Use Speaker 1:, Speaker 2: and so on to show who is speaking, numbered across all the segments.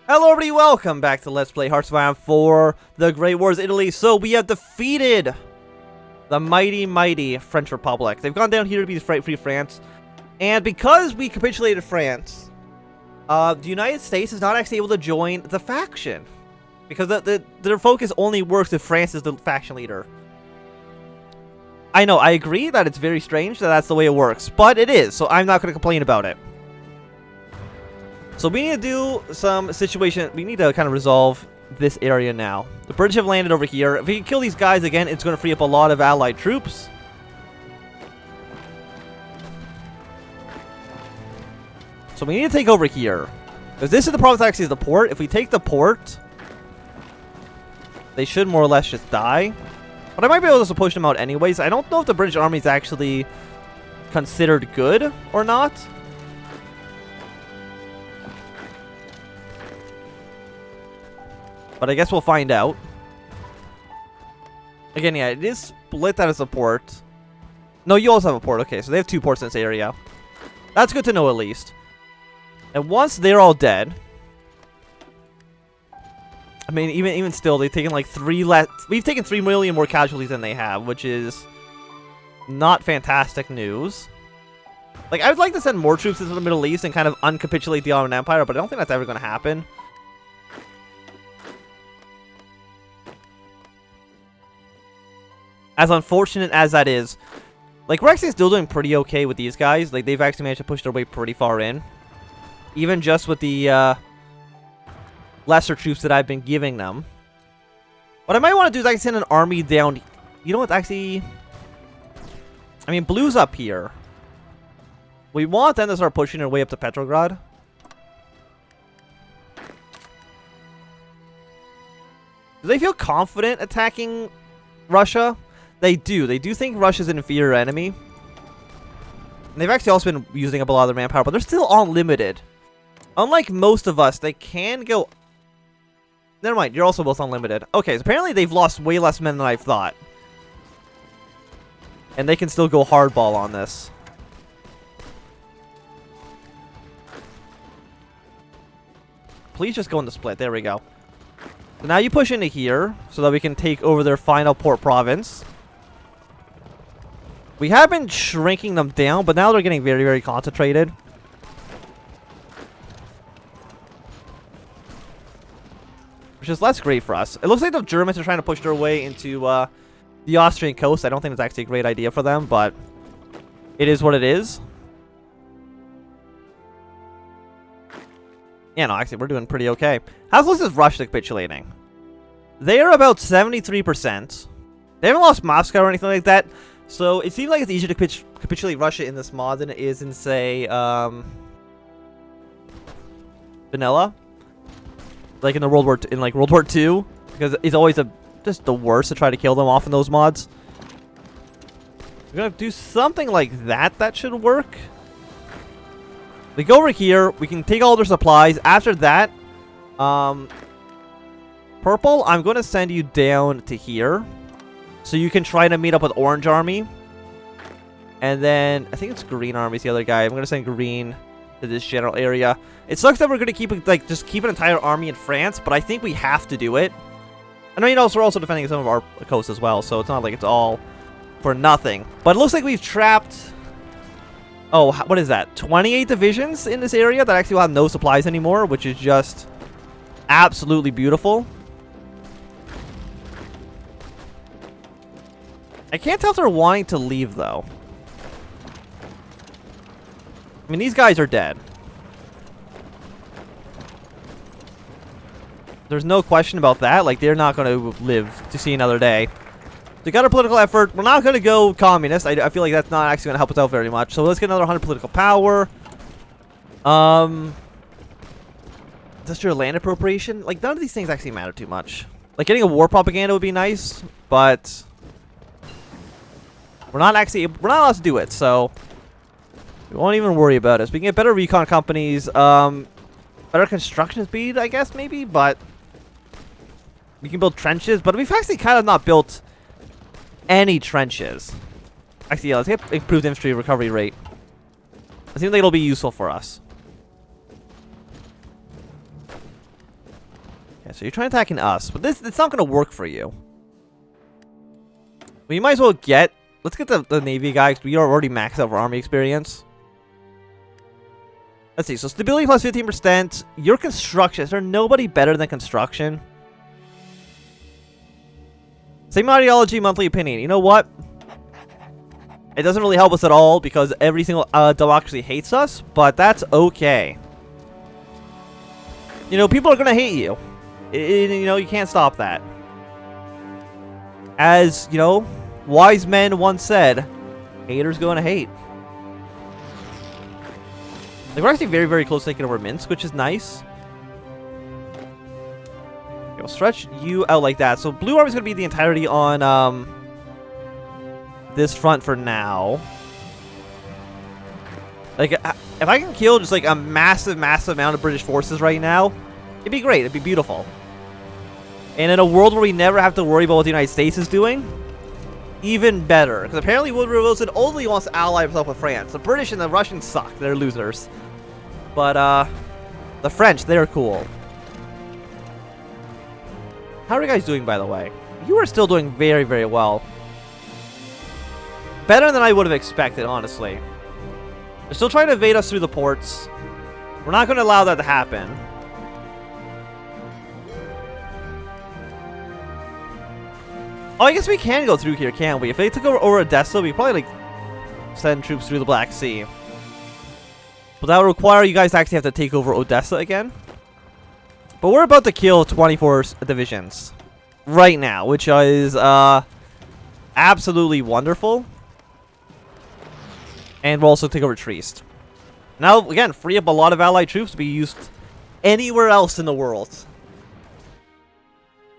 Speaker 1: Hello everybody, welcome back to Let's Play Hearts of Iron 4, The Great Wars Italy. So we have defeated the mighty French Republic. They've gone down here to be free France. And because we capitulated France, the United States is not actually able to join the faction. Because their focus only works if France is the faction leader. I know, I agree that it's very strange that that's the way it works. But it is, so I'm not going to complain about it. So we need to do some situation. We need to kind of resolve this area now. The British have landed over here. If we can kill these guys again, it's going to free up a lot of allied troops. So we need to take over here. Because this is the problem, actually, is the port. If we take the port, they should more or less just die. But I might be able to push them out anyways. I don't know if the British army is actually considered good or not. But I guess we'll find out. Again, yeah, it is split out as a port. No, you also have a port. Okay, so they have 2 ports in this area. That's good to know, at least. And once they're all dead... I mean, even still, they've taken like 3 less... We've taken 3 million more casualties than they have, which is not fantastic news. Like, I would like to send more troops into the Middle East and kind of uncapitulate the Ottoman Empire, but I don't think that's ever going to happen. As unfortunate as that is, like, we're actually still doing pretty okay with these guys. Like, they've actually managed to push their way pretty far in. Even just with the, lesser troops that I've been giving them. What I might want to do is I can send an army down. You know what, actually... I mean, blue's up here. We want them to start pushing their way up to Petrograd. Do they feel confident attacking Russia? They do. They do think Russia's an inferior enemy. And they've actually also been using up a lot of their manpower, but they're still unlimited. Unlike most of us, they can go... Never mind, you're also both unlimited. Okay, so apparently they've lost way less men than I thought. And they can still go hardball on this. Please just go in the split. There we go. So now you push into here, so that we can take over their final port province. We have been shrinking them down, but now they're getting very concentrated. Which is less great for us. It looks like the Germans are trying to push their way into the Austrian coast. I don't think it's actually a great idea for them, but it is what it is. Yeah, no, actually, we're doing pretty okay. How close is Russia capitulating? They are about 73%. They haven't lost Moscow or anything like that. So, it seems like it's easier to capitulate Russia in this mod than it is in, say, vanilla. Like in World War II. Because it's always just the worst to try to kill them off in those mods. We're going to do something like that. That should work. We go over here. We can take all their supplies. After that, Purple, I'm going to send you down to here. So you can try to meet up with Orange Army. And then, I think it's Green Army's the other guy. I'm going to send Green to this general area. It sucks that we're going to keep, like, just keep an entire army in France. But I think we have to do it. And I mean, also, we're also defending some of our coast as well. So it's not like it's all for nothing. But it looks like we've trapped... Oh, what is that? 28 divisions in this area that actually will have no supplies anymore, which is just absolutely beautiful. I can't tell if they're wanting to leave, though. I mean, these guys are dead. There's no question about that. Like, they're not going to live to see another day. They got a political effort. We're not going to go communist. I feel like that's not actually going to help us out very much. So let's get another 100 political power. Industrial land appropriation. Like, none of these things actually matter too much. Like, getting a war propaganda would be nice, but we're not allowed to do it, so we won't even worry about it. So we can get better recon companies, better construction speed, I guess, maybe, but we can build trenches, but we've actually kind of not built any trenches. Actually, yeah, let's get improved infantry recovery rate. I think it'll be useful for us. Okay, so you're trying to attacking us, but it's not going to work for you. We might as well get... Let's get the Navy guy, because we are already maxed out for army experience. Let's see, so stability plus 15%. Your construction, is there nobody better than construction? Same ideology, monthly opinion. You know what? It doesn't really help us at all, because every single democracy hates us, but that's okay. You know, people are going to hate you. You know, you can't stop that. As, you know, wise men once said, haters going to hate. Like, we're actually very, very close to taking over Minsk, which is nice. Okay, we'll stretch you out like that. So Blue Army's going to be the entirety on this front for now. Like, if I can kill just like a massive, massive amount of British forces right now, it'd be great. It'd be beautiful. And in a world where we never have to worry about what the United States is doing, even better. Because apparently Woodrow Wilson only wants to ally himself with France. The British and the Russians suck. They're losers. But, the French, they're cool. How are you guys doing, by the way? You are still doing very, very well. Better than I would have expected, honestly. They're still trying to invade us through the ports. We're not going to allow that to happen. Oh, I guess we can go through here, can't we? If they took over Odessa, we could probably, like, send troops through the Black Sea. But that would require you guys to actually have to take over Odessa again. But we're about to kill 24 divisions right now, which is absolutely wonderful. And we'll also take over Trieste. Now, again, free up a lot of allied troops to be used anywhere else in the world.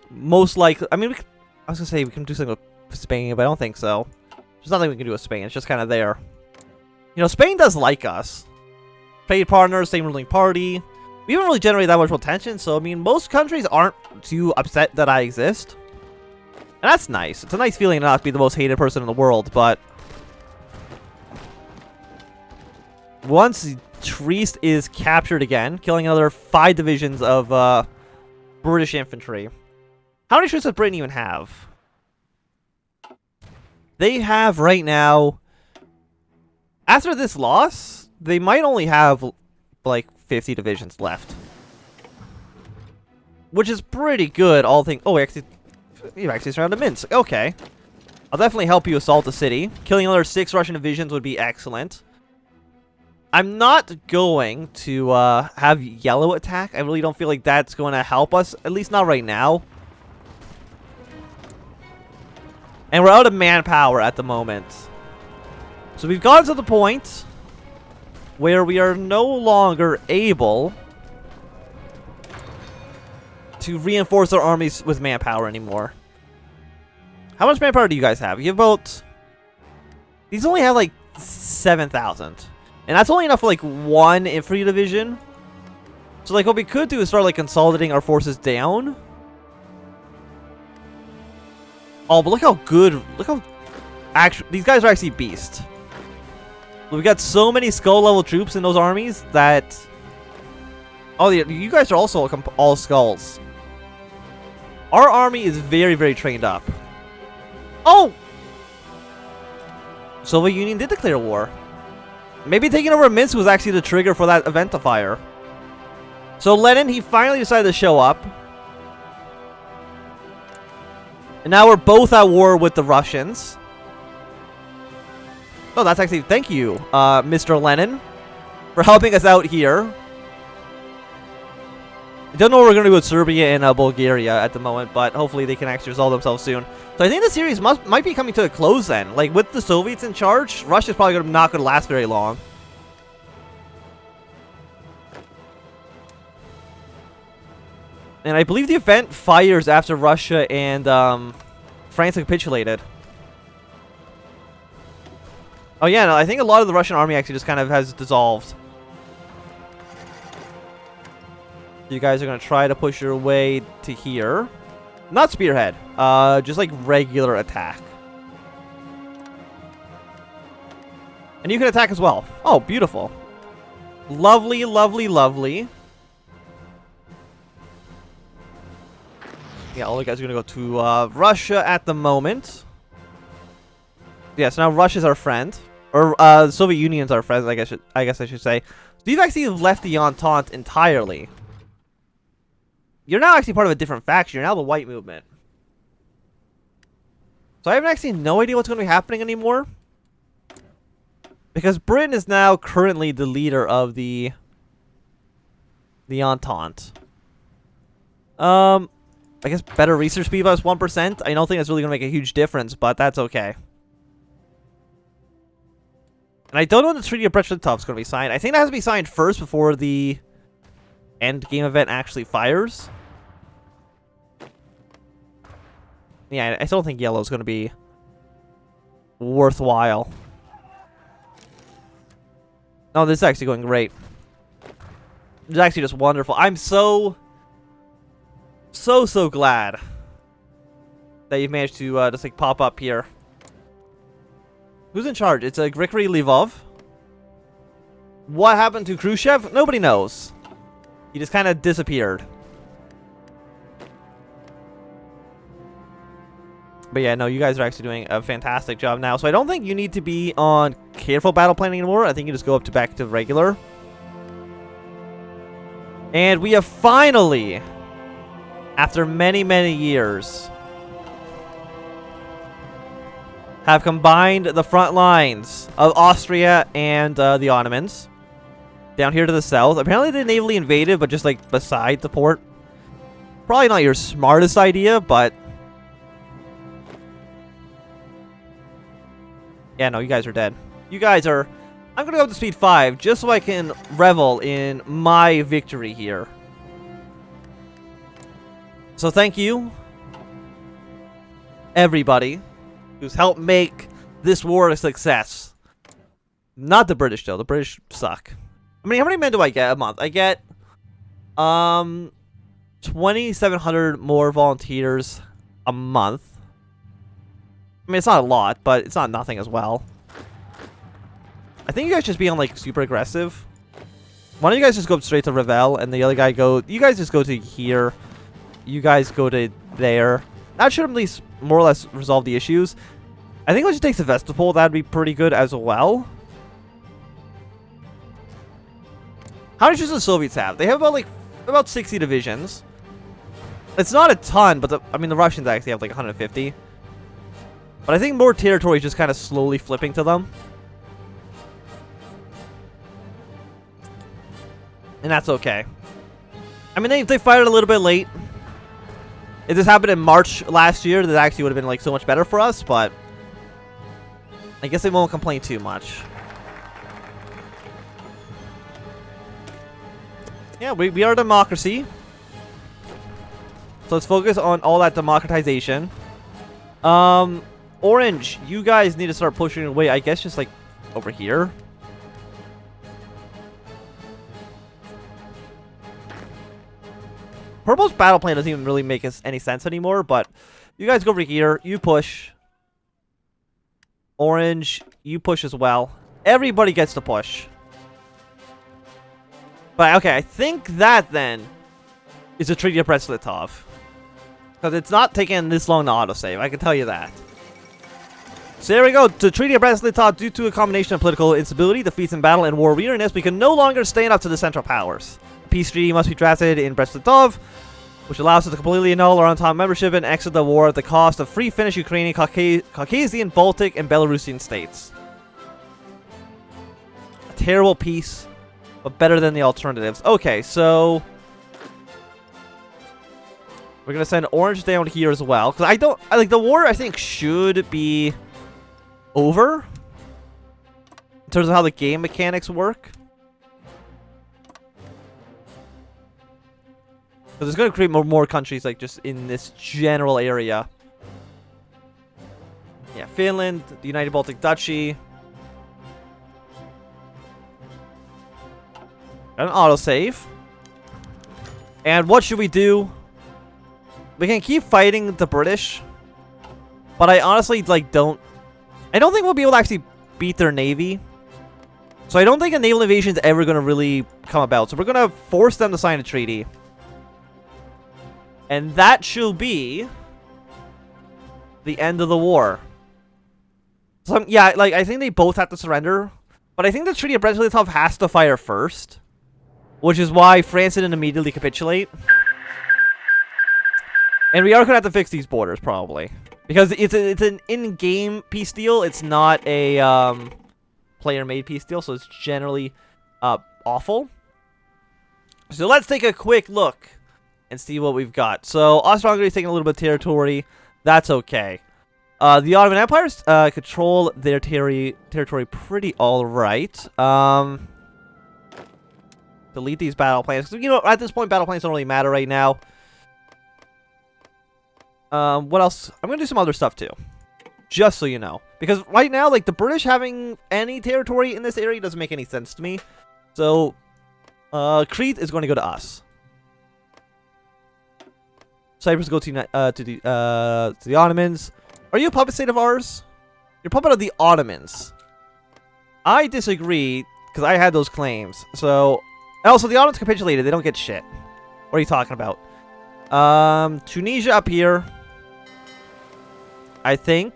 Speaker 1: Most likely, I mean, I was going to say we can do something with Spain, but I don't think so. There's nothing we can do with Spain. It's just kind of there. You know, Spain does like us. Trade partners, same ruling party. We haven't really generated that much more tension, so, I mean, most countries aren't too upset that I exist. And that's nice. It's a nice feeling to not be the most hated person in the world, but... once Trieste is captured again, killing another 5 divisions of British infantry. How many troops does Britain even have? They have right now... after this loss, they might only have, like, 50 divisions left. Which is pretty good, all things... oh, you've actually surrounded Minsk. Okay. I'll definitely help you assault the city. Killing another 6 Russian divisions would be excellent. I'm not going to have yellow attack. I really don't feel like that's going to help us. At least not right now. And we're out of manpower at the moment. So we've gotten to the point where we are no longer able to reinforce our armies with manpower anymore. How much manpower do you guys have? You have about... these only have like 7,000. And that's only enough for like 1 infantry division. So like what we could do is start like consolidating our forces down. Oh, but look how good... look how... actually, these guys are actually beasts. We got so many skull level troops in those armies that... oh, you guys are also all skulls. Our army is very, very trained up. Oh! Soviet Union did declare war. Maybe taking over Minsk was actually the trigger for that event to fire. So Lenin, he finally decided to show up. And now we're both at war with the Russians. Oh, that's actually... thank you, Mr. Lenin, for helping us out here. I don't know what we're going to do with Serbia and Bulgaria at the moment, but hopefully they can actually resolve themselves soon. So I think the series might be coming to a close then. Like, with the Soviets in charge, Russia's probably not going to last very long. And I believe the event fires after Russia and France capitulated. Oh yeah, no, I think a lot of the Russian army actually just kind of has dissolved. You guys are going to try to push your way to here. Not spearhead. Just like regular attack. And you can attack as well. Oh, beautiful. Lovely, lovely, lovely. Yeah, all the guys are going to go to Russia at the moment. Yeah, so now Russia's our friend. Or the Soviet Union's our friend, I guess I should say. So you've actually left the Entente entirely. You're now actually part of a different faction. You're now the White Movement. So I have actually no idea what's going to be happening anymore. Because Britain is now currently the leader of the Entente. I guess better research speed plus 1%. I don't think that's really going to make a huge difference, but that's okay. And I don't know when the Treaty of Brest-Litovsk is going to be signed. I think that has to be signed first before the end game event actually fires. Yeah, I still think yellow is going to be worthwhile. No, this is actually going great. It's actually just wonderful. I'm so glad that you've managed to just like pop up here. Who's in charge? It's a Grigory Lvov. What happened to Khrushchev? Nobody knows. He just kind of disappeared. But yeah, no, you guys are actually doing a fantastic job now. So I don't think you need to be on careful battle planning anymore. I think you just go up to back to regular. And we have finally, after many, many years, have combined the front lines of Austria and the Ottomans down here to the south. Apparently they navally invaded, but just like beside the port. Probably not your smartest idea, but yeah, no, you guys are dead. You guys are... I'm gonna go up to speed 5 just so I can revel in my victory here. So thank you, everybody who's helped make this war a success. Not the British, though. The British suck. I mean, how many men do I get a month? I get 2,700 more volunteers a month. I mean, it's not a lot, but it's not nothing as well. I think you guys just be on, like, super aggressive. Why don't you guys just go up straight to Revel, and the other guy go... You guys just go to here. You guys go to there. That should at least more or less resolve the issues. I think let's just take Sevastopol. That'd be pretty good as well. How many troops do the Soviets have? They have about 60 divisions. It's not a ton, but I mean the Russians actually have like 150. But I think more territory is just kind of slowly flipping to them. And that's okay. I mean, they fired a little bit late. If this happened in March last year, that actually would have been like so much better for us, but I guess they won't complain too much. Yeah, we are a democracy. So let's focus on all that democratization. Orange, you guys need to start pushing away, I guess just like over here. Purple's battle plan doesn't even really make any sense anymore, but you guys go over here, you push. Orange, you push as well. Everybody gets to push. But okay, I think that then is a Treaty of Brest-Litovsk. Because it's not taking this long to autosave, I can tell you that. So there we go. The Treaty of Brest-Litovsk, due to a combination of political instability, defeats in battle, and war weariness, we can no longer stand up to the Central Powers. A peace treaty must be drafted in Brest-Litovsk, which allows us to completely annul our Entente membership and exit the war at the cost of free Finnish, Ukrainian, Caucasian, Baltic, and Belarusian states. A terrible peace, but better than the alternatives. Okay, so we're gonna send Orange down here as well, because I like the war. I think should be over in terms of how the game mechanics work. Because it's going to create more countries, like, just in this general area. Yeah, Finland, the United Baltic Duchy. An autosave. And what should we do? We can keep fighting the British. But I honestly, like, I don't think we'll be able to actually beat their navy. So I don't think a naval invasion is ever going to really come about. So we're going to force them to sign a treaty. And that should be the end of the war. So, yeah, like, I think they both have to surrender. But I think the Treaty of Brest-Litovsk has to fire first. Which is why France didn't immediately capitulate. And we are going to have to fix these borders, probably. Because it's an in-game peace deal. It's not a player-made peace deal. So it's generally awful. So let's take a quick look and see what we've got. So Austria-Hungary is taking a little bit of territory. That's okay. The Ottoman Empires control their territory pretty alright. Delete these battle plans. You know, at this point, battle plans don't really matter right now. What else? I'm going to do some other stuff, too. Just so you know. Because right now, like, the British having any territory in this area doesn't make any sense to me. So, Crete is going to go to us. Cyprus go to the Ottomans. Are you a puppet state of ours? You're a puppet of the Ottomans. I disagree, because I had those claims. So, also, the Ottomans capitulated. They don't get shit. What are you talking about? Tunisia up here, I think,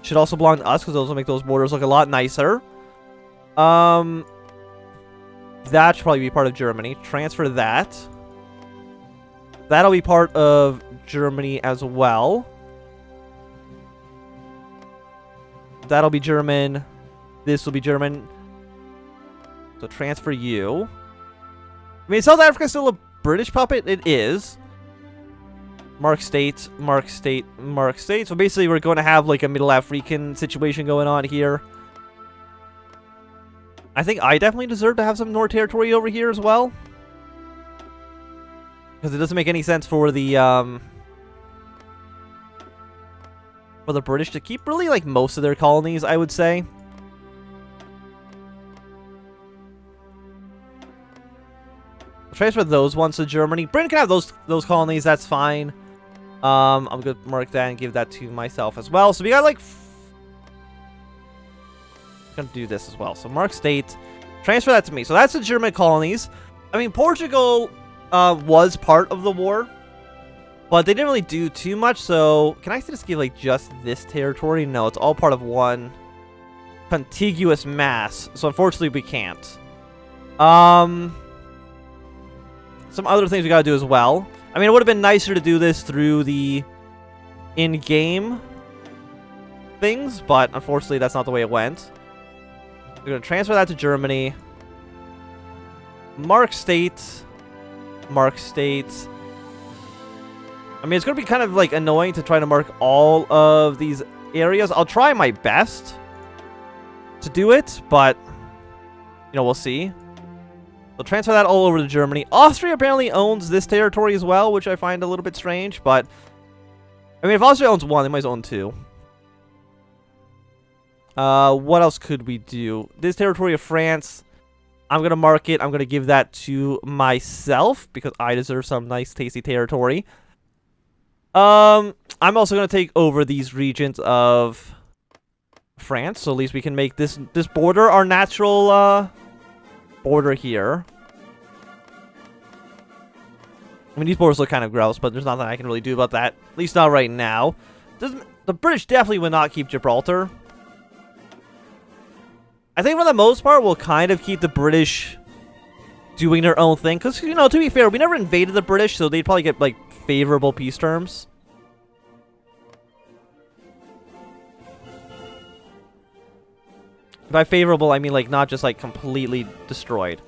Speaker 1: should also belong to us, because those will make those borders look a lot nicer. That should probably be part of Germany. Transfer that. That'll be part of Germany as well. That'll be German. This will be German. So transfer you. I mean, South Africa's still a British puppet. It is. Mark State, Mark State, Mark State. So basically, we're going to have like a Middle African situation going on here. I think I definitely deserve to have some more territory over here as well. Because it doesn't make any sense for the British to keep really like most of their colonies, I would say. Transfer those ones to Germany. Britain can have those colonies. That's fine. I'm gonna mark that and give that to myself as well. So we got like gonna do this as well. So mark state. Transfer that to me. So that's the German colonies. I mean, Portugal was part of the war, but they didn't really do too much. So can I just give like just this territory? No, it's all part of one contiguous mass. So unfortunately, we can't. Some other things we gotta do as well. I mean, it would have been nicer to do this through the in-game things, but unfortunately, that's not the way it went. We're gonna transfer that to Germany. Mark state. Mark state. I mean, it's gonna be kind of like annoying to try to mark all of these areas. I'll try my best to do it, but you know, we'll see. We'll transfer that all over to Germany. Austria apparently owns this territory as well, which I find a little bit strange, but I mean, if Austria owns one, they might own two. What else could we do? This territory of France, I'm going to mark it. I'm going to give that to myself because I deserve some nice, tasty territory. I'm also going to take over these regions of France, so at least we can make this border our natural border here. I mean, these borders look kind of gross, but there's nothing I can really do about that. At least not right now. The British definitely would not keep Gibraltar. I think for the most part, we'll kind of keep the British doing their own thing. Because, you know, to be fair, we never invaded the British, so they'd probably get, like, favorable peace terms. By favorable, I mean, like, not just, like, completely destroyed.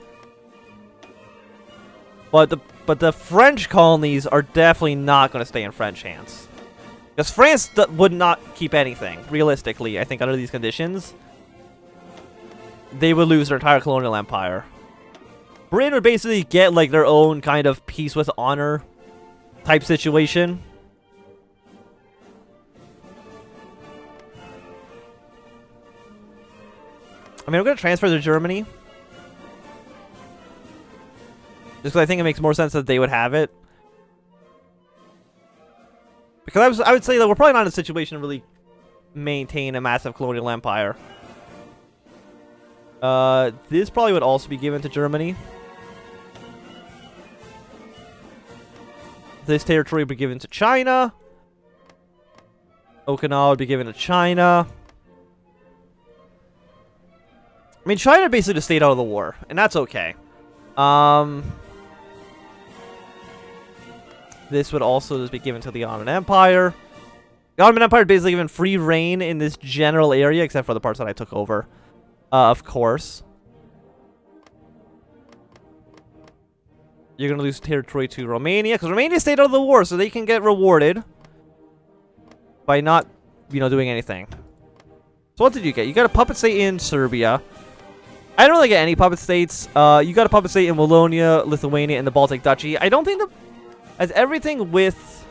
Speaker 1: But the French colonies are definitely not going to stay in French hands. Because France would not keep anything, realistically, I think, under these conditions. They would lose their entire colonial empire. Britain would basically get, like, their own kind of peace with honor type situation. I mean, I'm going to transfer to Germany. Just because I think it makes more sense that they would have it. Because I would say that we're probably not in a situation to really maintain a massive colonial empire. This probably would also be given to Germany. This territory would be given to China. Okinawa would be given to China. I mean, China basically just stayed out of the war, and that's okay. This would also just be given to the Ottoman Empire. The Ottoman Empire basically given free reign in this general area, except for the parts that I took over, of course. You're going to lose territory to Romania, because Romania stayed out of the war, so they can get rewarded by not, you know, doing anything. So what did you get? You got a puppet state in Serbia. I don't really get any puppet states. You got a puppet state in Wallonia, Lithuania, and the Baltic Duchy. I don't think the... Has everything with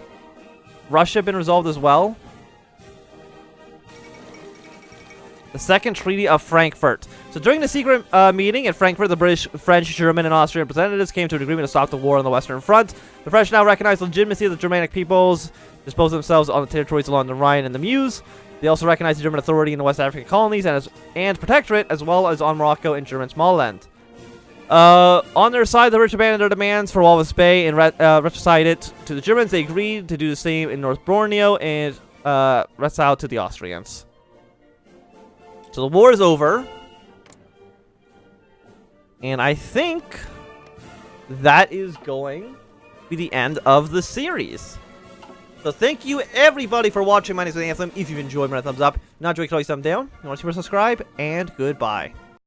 Speaker 1: Russia been resolved as well? The Second Treaty of Frankfurt. So during the secret meeting at Frankfurt, the British, French, German, and Austrian representatives came to an agreement to stop the war on the Western Front. The French now recognize the legitimacy of the Germanic peoples, dispose themselves on the territories along the Rhine and the Meuse. They also recognize the German authority in the West African colonies and protectorate, as well as on Morocco and German Somaliland. On their side, the British abandoned their demands for Walvis Bay and retroceded to the Germans. They agreed to do the same in North Borneo and reconciled to the Austrians. So the war is over. And I think that is going to be the end of the series. So thank you everybody for watching. My name is Anthem. If you've enjoyed, my thumbs up. If not enjoyed, click thumbs down. If you want to subscribe, and goodbye.